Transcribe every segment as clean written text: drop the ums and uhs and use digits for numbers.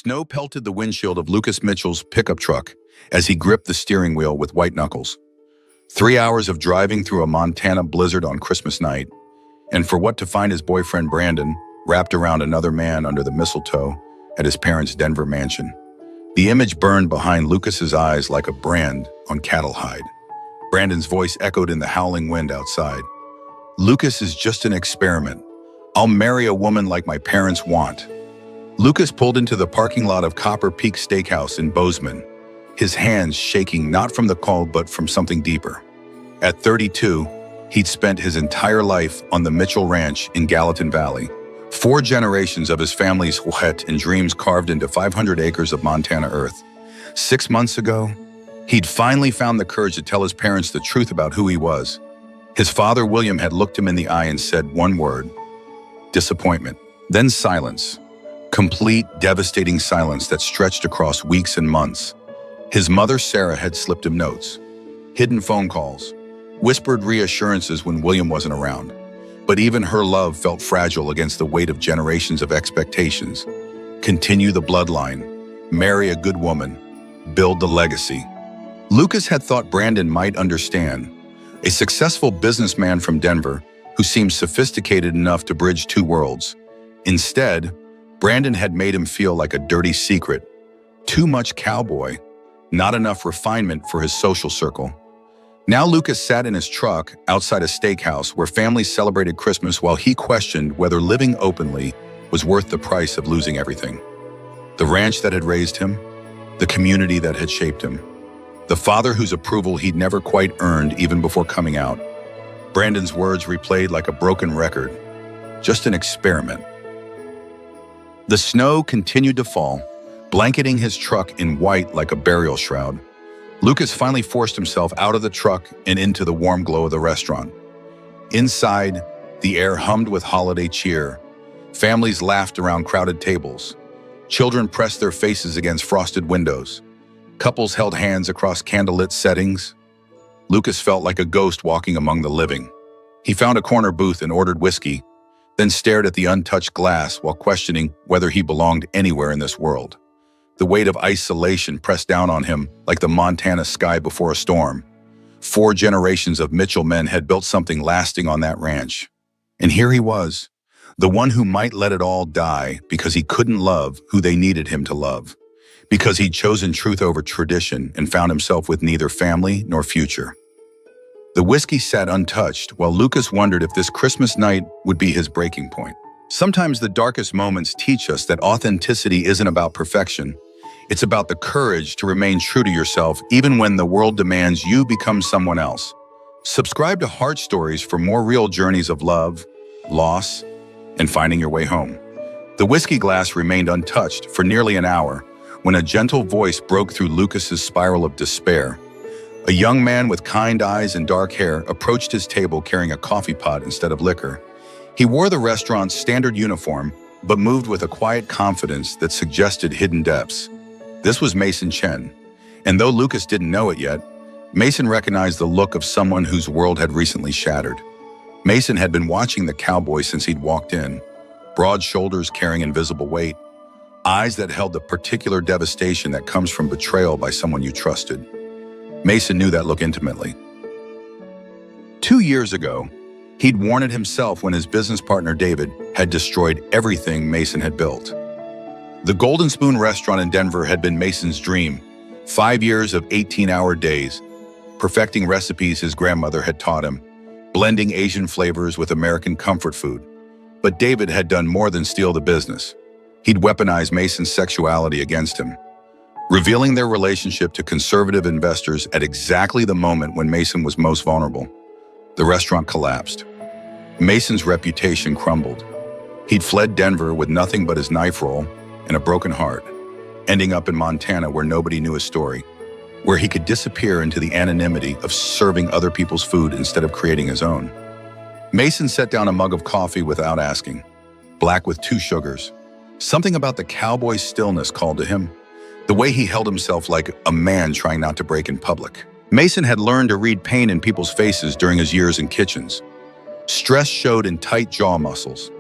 Snow pelted the windshield of Lucas Mitchell's pickup truck as he gripped the steering wheel with white knuckles. 3 hours of driving through a Montana blizzard on Christmas night, and for what to find his boyfriend Brandon wrapped around another man under the mistletoe at his parents' Denver mansion. The image burned behind Lucas's eyes like a brand on cattle hide. Brandon's voice echoed in the howling wind outside. "Lucas is just an experiment. I'll marry a woman like my parents want." Lucas pulled into the parking lot of Copper Peak Steakhouse in Bozeman, his hands shaking not from the cold but from something deeper. At 32, he'd spent his entire life on the Mitchell Ranch in Gallatin Valley. 4 generations of his family's sweat and dreams carved into 500 acres of Montana earth. 6 months ago, he'd finally found the courage to tell his parents the truth about who he was. His father, William, had looked him in the eye and said one word: disappointment. Then silence. Complete, devastating silence that stretched across weeks and months. His mother, Sarah, had slipped him notes, hidden phone calls, whispered reassurances when William wasn't around. But even her love felt fragile against the weight of generations of expectations. Continue the bloodline, marry a good woman, build the legacy. Lucas had thought Brandon might understand, a successful businessman from Denver who seemed sophisticated enough to bridge 2 worlds. Instead, Brandon had made him feel like a dirty secret. Too much cowboy, not enough refinement for his social circle. Now Lucas sat in his truck outside a steakhouse where families celebrated Christmas while he questioned whether living openly was worth the price of losing everything. The ranch that had raised him, the community that had shaped him, the father whose approval he'd never quite earned even before coming out. Brandon's words replayed like a broken record. Just an experiment. The snow continued to fall, blanketing his truck in white like a burial shroud. Lucas finally forced himself out of the truck and into the warm glow of the restaurant. Inside, the air hummed with holiday cheer. Families laughed around crowded tables. Children pressed their faces against frosted windows. Couples held hands across candlelit settings. Lucas felt like a ghost walking among the living. He found a corner booth and ordered whiskey, then stared at the untouched glass while questioning whether he belonged anywhere in this world. The weight of isolation pressed down on him like the Montana sky before a storm. 4 generations of Mitchell men had built something lasting on that ranch. And here he was, the one who might let it all die because he couldn't love who they needed him to love, because he'd chosen truth over tradition and found himself with neither family nor future. The whiskey sat untouched while Lucas wondered if this Christmas night would be his breaking point. Sometimes the darkest moments teach us that authenticity isn't about perfection. It's about the courage to remain true to yourself even when the world demands you become someone else. Subscribe to Heart Stories for more real journeys of love, loss, and finding your way home. The whiskey glass remained untouched for nearly an hour when a gentle voice broke through Lucas's spiral of despair. A young man with kind eyes and dark hair approached his table carrying a coffee pot instead of liquor. He wore the restaurant's standard uniform, but moved with a quiet confidence that suggested hidden depths. This was Mason Chen, and though Lucas didn't know it yet, Mason recognized the look of someone whose world had recently shattered. Mason had been watching the cowboy since he'd walked in, broad shoulders carrying invisible weight, eyes that held the particular devastation that comes from betrayal by someone you trusted. Mason knew that look intimately. 2 years ago, he'd worn it himself when his business partner David had destroyed everything Mason had built. The Golden Spoon restaurant in Denver had been Mason's dream, 5 years of 18-hour days, perfecting recipes his grandmother had taught him, blending Asian flavors with American comfort food. But David had done more than steal the business. He'd weaponized Mason's sexuality against him, revealing their relationship to conservative investors at exactly the moment when Mason was most vulnerable. The restaurant collapsed. Mason's reputation crumbled. He'd fled Denver with nothing but his knife roll and a broken heart, ending up in Montana where nobody knew his story, where he could disappear into the anonymity of serving other people's food instead of creating his own. Mason set down a mug of coffee without asking, black with 2 sugars. Something about the cowboy's stillness called to him, the way he held himself like a man trying not to break in public. Mason had learned to read pain in people's faces during his years in kitchens. Stress showed in tight jaw muscles.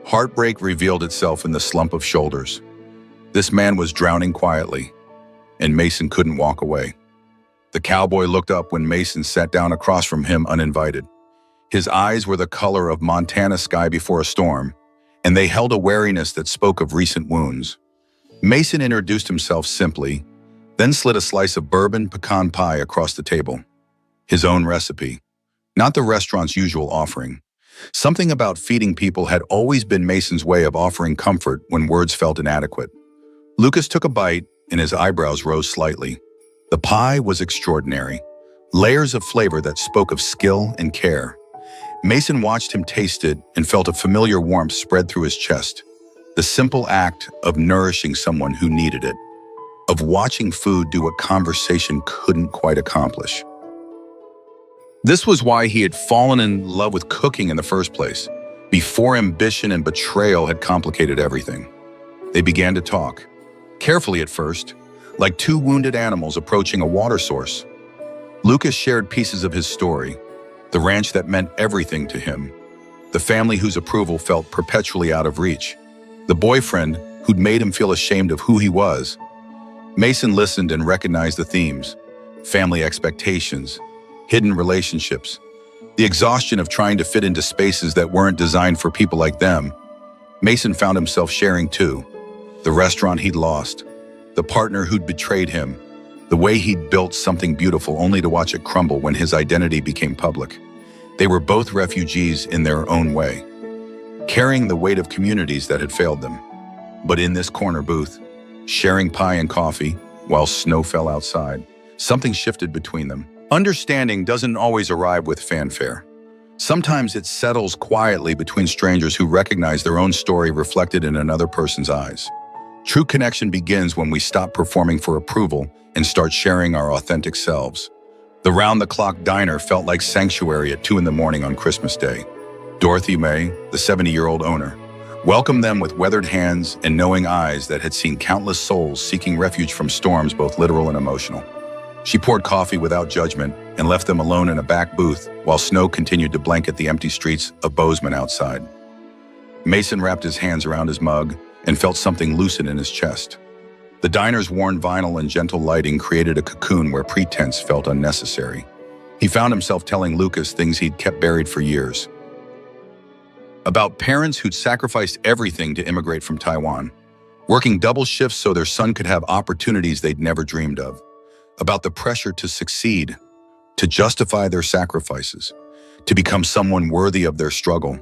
Heartbreak revealed itself in the slump of shoulders. This man was drowning quietly, and Mason couldn't walk away. The cowboy looked up when Mason sat down across from him uninvited. His eyes were the color of Montana sky before a storm, and they held a wariness that spoke of recent wounds. Mason introduced himself simply, then slid a slice of bourbon pecan pie across the table. His own recipe, not the restaurant's usual offering. Something about feeding people had always been Mason's way of offering comfort when words felt inadequate. Lucas took a bite, and his eyebrows rose slightly. The pie was extraordinary, layers of flavor that spoke of skill and care. Mason watched him taste it and felt a familiar warmth spread through his chest. The simple act of nourishing someone who needed it, of watching food do what conversation couldn't quite accomplish. This was why he had fallen in love with cooking in the first place, before ambition and betrayal had complicated everything. They began to talk, carefully at first, like two wounded animals approaching a water source. Lucas shared pieces of his story, the ranch that meant everything to him, the family whose approval felt perpetually out of reach, the boyfriend who'd made him feel ashamed of who he was. Mason listened and recognized the themes: family expectations, hidden relationships, the exhaustion of trying to fit into spaces that weren't designed for people like them. Mason found himself sharing too: the restaurant he'd lost, the partner who'd betrayed him, the way he'd built something beautiful only to watch it crumble when his identity became public. They were both refugees in their own way, carrying the weight of communities that had failed them. But in this corner booth, sharing pie and coffee while snow fell outside, something shifted between them. Understanding doesn't always arrive with fanfare. Sometimes it settles quietly between strangers who recognize their own story reflected in another person's eyes. True connection begins when we stop performing for approval and start sharing our authentic selves. The round-the-clock diner felt like sanctuary at 2 a.m. on Christmas Day. Dorothy May, the 70-year-old owner, welcomed them with weathered hands and knowing eyes that had seen countless souls seeking refuge from storms both literal and emotional. She poured coffee without judgment and left them alone in a back booth while snow continued to blanket the empty streets of Bozeman outside. Mason wrapped his hands around his mug and felt something loosen in his chest. The diner's worn vinyl and gentle lighting created a cocoon where pretense felt unnecessary. He found himself telling Lucas things he'd kept buried for years. About parents who'd sacrificed everything to immigrate from Taiwan, working double shifts so their son could have opportunities they'd never dreamed of. About the pressure to succeed, to justify their sacrifices, to become someone worthy of their struggle.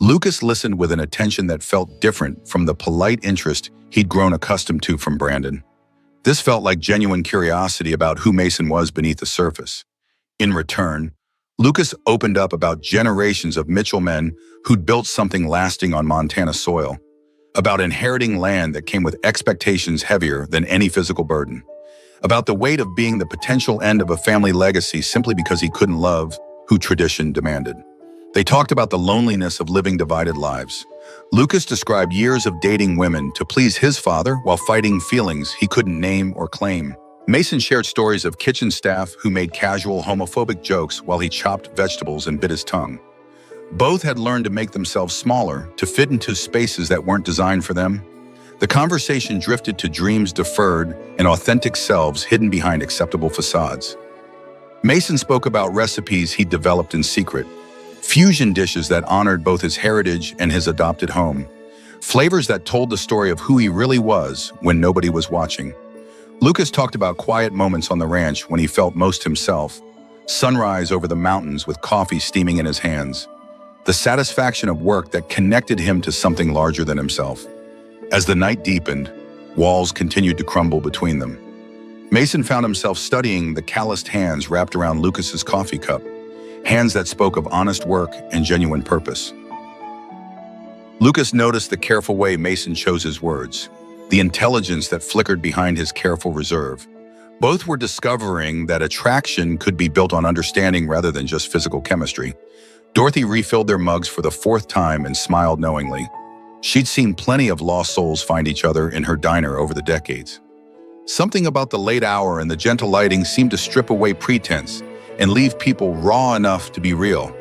Lucas listened with an attention that felt different from the polite interest he'd grown accustomed to from Brandon. This felt like genuine curiosity about who Mason was beneath the surface. In return, Lucas opened up about generations of Mitchell men who'd built something lasting on Montana soil, about inheriting land that came with expectations heavier than any physical burden, about the weight of being the potential end of a family legacy simply because he couldn't love who tradition demanded. They talked about the loneliness of living divided lives. Lucas described years of dating women to please his father while fighting feelings he couldn't name or claim. Mason shared stories of kitchen staff who made casual homophobic jokes while he chopped vegetables and bit his tongue. Both had learned to make themselves smaller, to fit into spaces that weren't designed for them. The conversation drifted to dreams deferred and authentic selves hidden behind acceptable facades. Mason spoke about recipes he'd developed in secret, fusion dishes that honored both his heritage and his adopted home, flavors that told the story of who he really was when nobody was watching. Lucas talked about quiet moments on the ranch when he felt most himself, sunrise over the mountains with coffee steaming in his hands, the satisfaction of work that connected him to something larger than himself. As the night deepened, walls continued to crumble between them. Mason found himself studying the calloused hands wrapped around Lucas's coffee cup, hands that spoke of honest work and genuine purpose. Lucas noticed the careful way Mason chose his words, the intelligence that flickered behind his careful reserve. Both were discovering that attraction could be built on understanding rather than just physical chemistry. Dorothy refilled their mugs for the 4th time and smiled knowingly. She'd seen plenty of lost souls find each other in her diner over the decades. Something about the late hour and the gentle lighting seemed to strip away pretense and leave people raw enough to be real.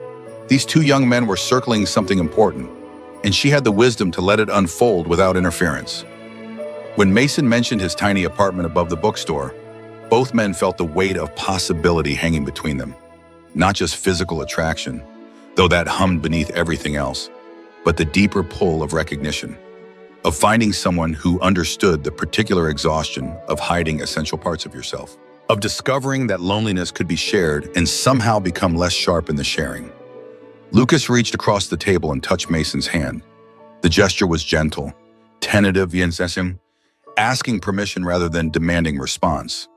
These 2 young men were circling something important, and she had the wisdom to let it unfold without interference. When Mason mentioned his tiny apartment above the bookstore, both men felt the weight of possibility hanging between them. Not just physical attraction, though that hummed beneath everything else, but the deeper pull of recognition, of finding someone who understood the particular exhaustion of hiding essential parts of yourself, of discovering that loneliness could be shared and somehow become less sharp in the sharing. Lucas reached across the table and touched Mason's hand. The gesture was gentle, tentative, asking permission rather than demanding response.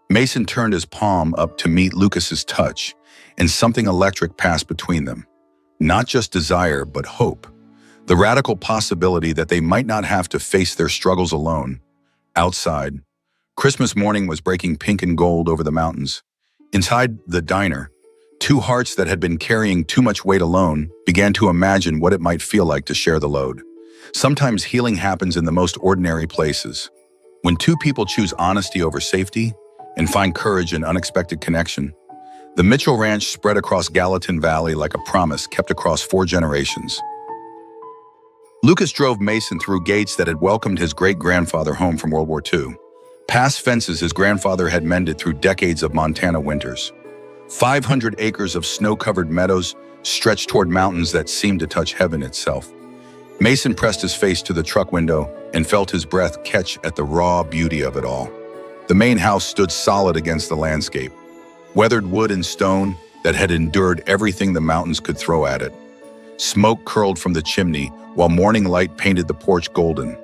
Mason turned his palm up to meet Lucas's touch, and something electric passed between them. Not just desire, but hope. The radical possibility that they might not have to face their struggles alone. Outside, Christmas morning was breaking pink and gold over the mountains. Inside the diner, two hearts that had been carrying too much weight alone began to imagine what it might feel like to share the load. Sometimes healing happens in the most ordinary places. When two people choose honesty over safety and find courage in unexpected connection. The Mitchell Ranch spread across Gallatin Valley like a promise kept across 4 generations. Lucas drove Mason through gates that had welcomed his great-grandfather home from World War II, past fences his grandfather had mended through decades of Montana winters. 500 acres of snow-covered meadows stretched toward mountains that seemed to touch heaven itself. Mason pressed his face to the truck window and felt his breath catch at the raw beauty of it all. The main house stood solid against the landscape, weathered wood and stone that had endured everything the mountains could throw at it. Smoke curled from the chimney while morning light painted the porch golden.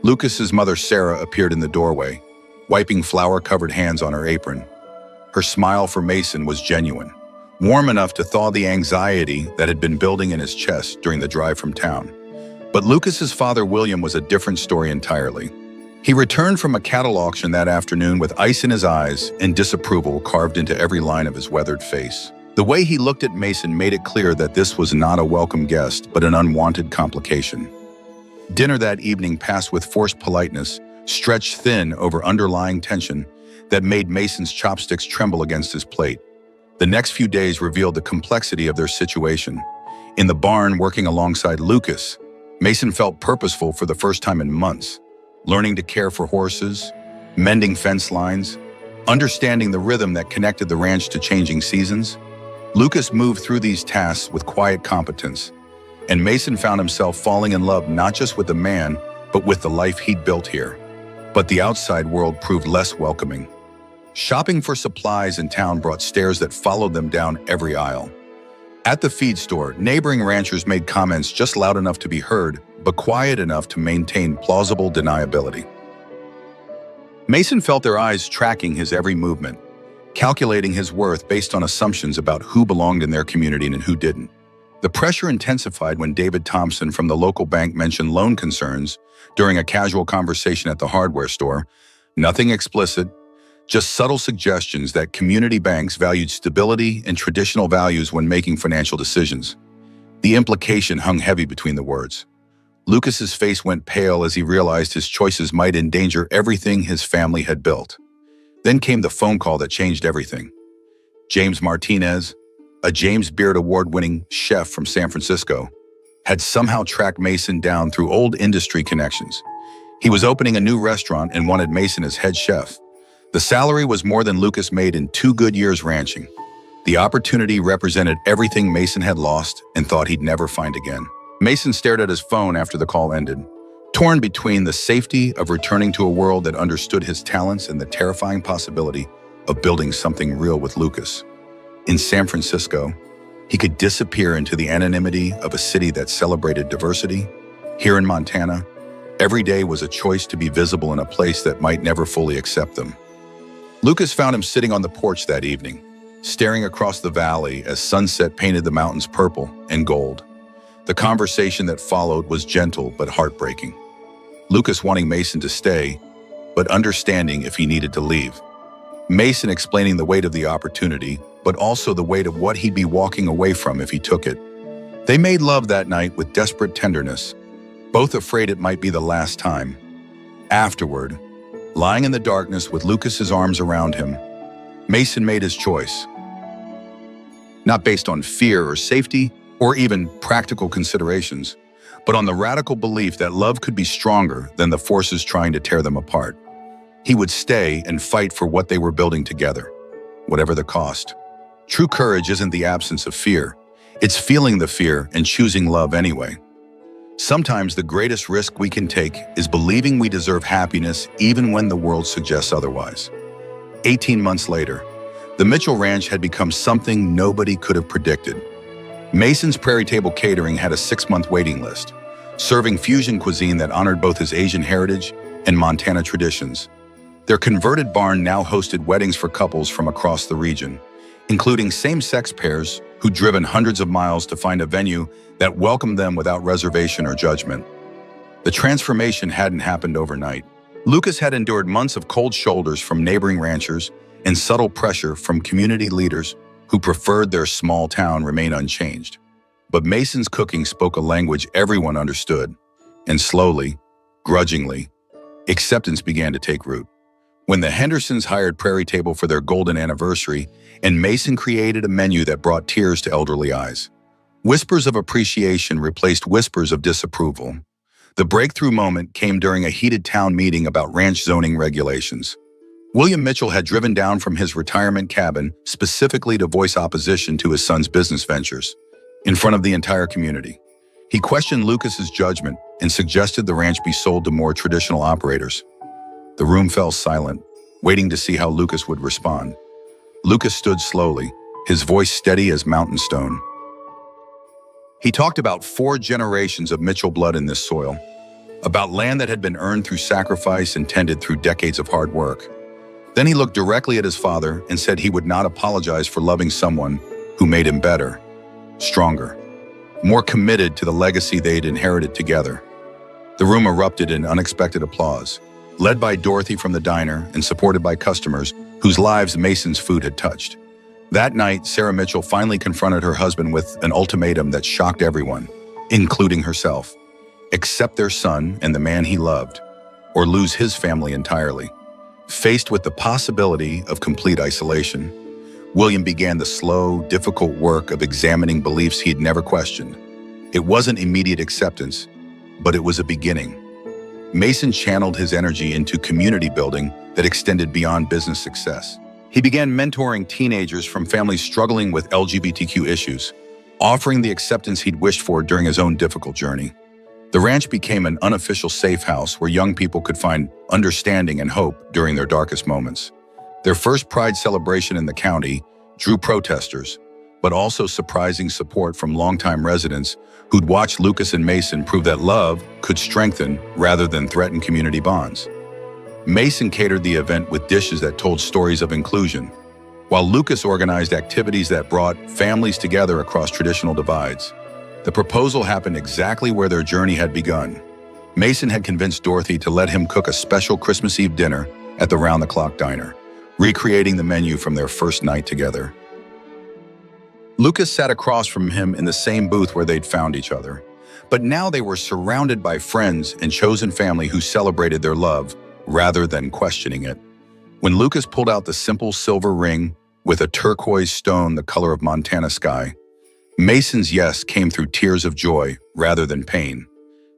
Lucas's mother Sarah appeared in the doorway, wiping flour-covered hands on her apron. Her smile for Mason was genuine, warm enough to thaw the anxiety that had been building in his chest during the drive from town. But Lucas's father William was a different story entirely. He returned from a cattle auction that afternoon with ice in his eyes and disapproval carved into every line of his weathered face. The way he looked at Mason made it clear that this was not a welcome guest, but an unwanted complication. Dinner that evening passed with forced politeness, stretched thin over underlying tension that made Mason's chopsticks tremble against his plate. The next few days revealed the complexity of their situation. In the barn, working alongside Lucas, Mason felt purposeful for the first time in months, learning to care for horses, mending fence lines, understanding the rhythm that connected the ranch to changing seasons. Lucas moved through these tasks with quiet competence, and Mason found himself falling in love not just with the man, but with the life he'd built here. But the outside world proved less welcoming. Shopping for supplies in town brought stares that followed them down every aisle. At the feed store, neighboring ranchers made comments just loud enough to be heard, but quiet enough to maintain plausible deniability. Mason felt their eyes tracking his every movement, calculating his worth based on assumptions about who belonged in their community and who didn't. The pressure intensified when David Thompson from the local bank mentioned loan concerns during a casual conversation at the hardware store. Nothing explicit, just subtle suggestions that community banks valued stability and traditional values when making financial decisions. The implication hung heavy between the words. Lucas's face went pale as he realized his choices might endanger everything his family had built. Then came the phone call that changed everything. James Martinez, a James Beard Award-winning chef from San Francisco, had somehow tracked Mason down through old industry connections. He was opening a new restaurant and wanted Mason as head chef. The salary was more than Lucas made in 2 good years ranching. The opportunity represented everything Mason had lost and thought he'd never find again. Mason stared at his phone after the call ended, torn between the safety of returning to a world that understood his talents and the terrifying possibility of building something real with Lucas. In San Francisco, he could disappear into the anonymity of a city that celebrated diversity. Here in Montana, every day was a choice to be visible in a place that might never fully accept them. Lucas found him sitting on the porch that evening, staring across the valley as sunset painted the mountains purple and gold. The conversation that followed was gentle but heartbreaking. Lucas wanting Mason to stay, but understanding if he needed to leave. Mason explaining the weight of the opportunity, but also the weight of what he'd be walking away from if he took it. They made love that night with desperate tenderness, both afraid it might be the last time. Afterward, lying in the darkness with Lucas's arms around him, Mason made his choice. Not based on fear or safety, or even practical considerations, but on the radical belief that love could be stronger than the forces trying to tear them apart. He would stay and fight for what they were building together, whatever the cost. True courage isn't the absence of fear. It's feeling the fear and choosing love anyway. Sometimes the greatest risk we can take is believing we deserve happiness even when the world suggests otherwise. 18 months later, the Mitchell Ranch had become something nobody could have predicted. Mason's Prairie Table Catering had a 6-month waiting list, serving fusion cuisine that honored both his Asian heritage and Montana traditions. Their converted barn now hosted weddings for couples from across the region, including same-sex pairs who'd driven hundreds of miles to find a venue that welcomed them without reservation or judgment. The transformation hadn't happened overnight. Lucas had endured months of cold shoulders from neighboring ranchers and subtle pressure from community leaders who preferred their small town remain unchanged. But Mason's cooking spoke a language everyone understood, and slowly, grudgingly, acceptance began to take root. When the Hendersons hired Prairie Table for their golden anniversary, and Mason created a menu that brought tears to elderly eyes. Whispers of appreciation replaced whispers of disapproval. The breakthrough moment came during a heated town meeting about ranch zoning regulations. William Mitchell had driven down from his retirement cabin specifically to voice opposition to his son's business ventures in front of the entire community. He questioned Lucas's judgment and suggested the ranch be sold to more traditional operators. The room fell silent, waiting to see how Lucas would respond. Lucas stood slowly, his voice steady as mountain stone. He talked about 4 generations of Mitchell blood in this soil, about land that had been earned through sacrifice and tended through decades of hard work. Then he looked directly at his father and said he would not apologize for loving someone who made him better, stronger, more committed to the legacy they'd inherited together. The room erupted in unexpected applause, led by Dorothy from the diner and supported by customers whose lives Mason's food had touched. That night, Sarah Mitchell finally confronted her husband with an ultimatum that shocked everyone, including herself. Accept their son and the man he loved, or lose his family entirely. Faced with the possibility of complete isolation, William began the slow, difficult work of examining beliefs he'd never questioned. It wasn't immediate acceptance, but it was a beginning. Mason channeled his energy into community building that extended beyond business success. He began mentoring teenagers from families struggling with LGBTQ issues, offering the acceptance he'd wished for during his own difficult journey. The ranch became an unofficial safe house where young people could find understanding and hope during their darkest moments. Their first Pride celebration in the county drew protesters, but also surprising support from longtime residents who'd watched Lucas and Mason prove that love could strengthen rather than threaten community bonds. Mason catered the event with dishes that told stories of inclusion, while Lucas organized activities that brought families together across traditional divides. The proposal happened exactly where their journey had begun. Mason had convinced Dorothy to let him cook a special Christmas Eve dinner at the round-the-clock diner, recreating the menu from their first night together. Lucas sat across from him in the same booth where they'd found each other, but now they were surrounded by friends and chosen family who celebrated their love rather than questioning it. When Lucas pulled out the simple silver ring with a turquoise stone the color of Montana sky, Mason's yes came through tears of joy rather than pain.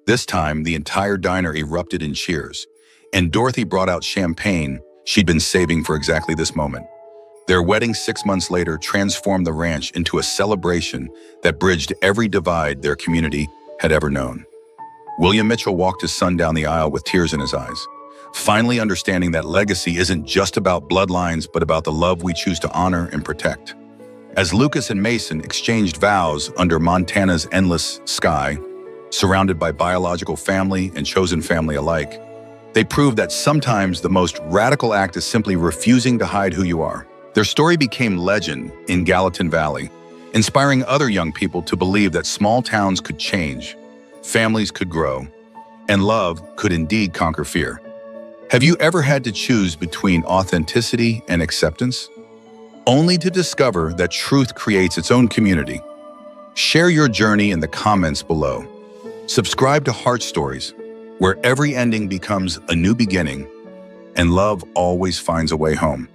This time, the entire diner erupted in cheers, and Dorothy brought out champagne she'd been saving for exactly this moment. Their wedding 6 months later transformed the ranch into a celebration that bridged every divide their community had ever known. William Mitchell walked his son down the aisle with tears in his eyes, finally understanding that legacy isn't just about bloodlines, but about the love we choose to honor and protect. As Lucas and Mason exchanged vows under Montana's endless sky, surrounded by biological family and chosen family alike, they proved that sometimes the most radical act is simply refusing to hide who you are. Their story became legend in Gallatin Valley, inspiring other young people to believe that small towns could change, families could grow, and love could indeed conquer fear. Have you ever had to choose between authenticity and acceptance, only to discover that truth creates its own community? Share your journey in the comments below. Subscribe to Heart Stories, where every ending becomes a new beginning, and love always finds a way home.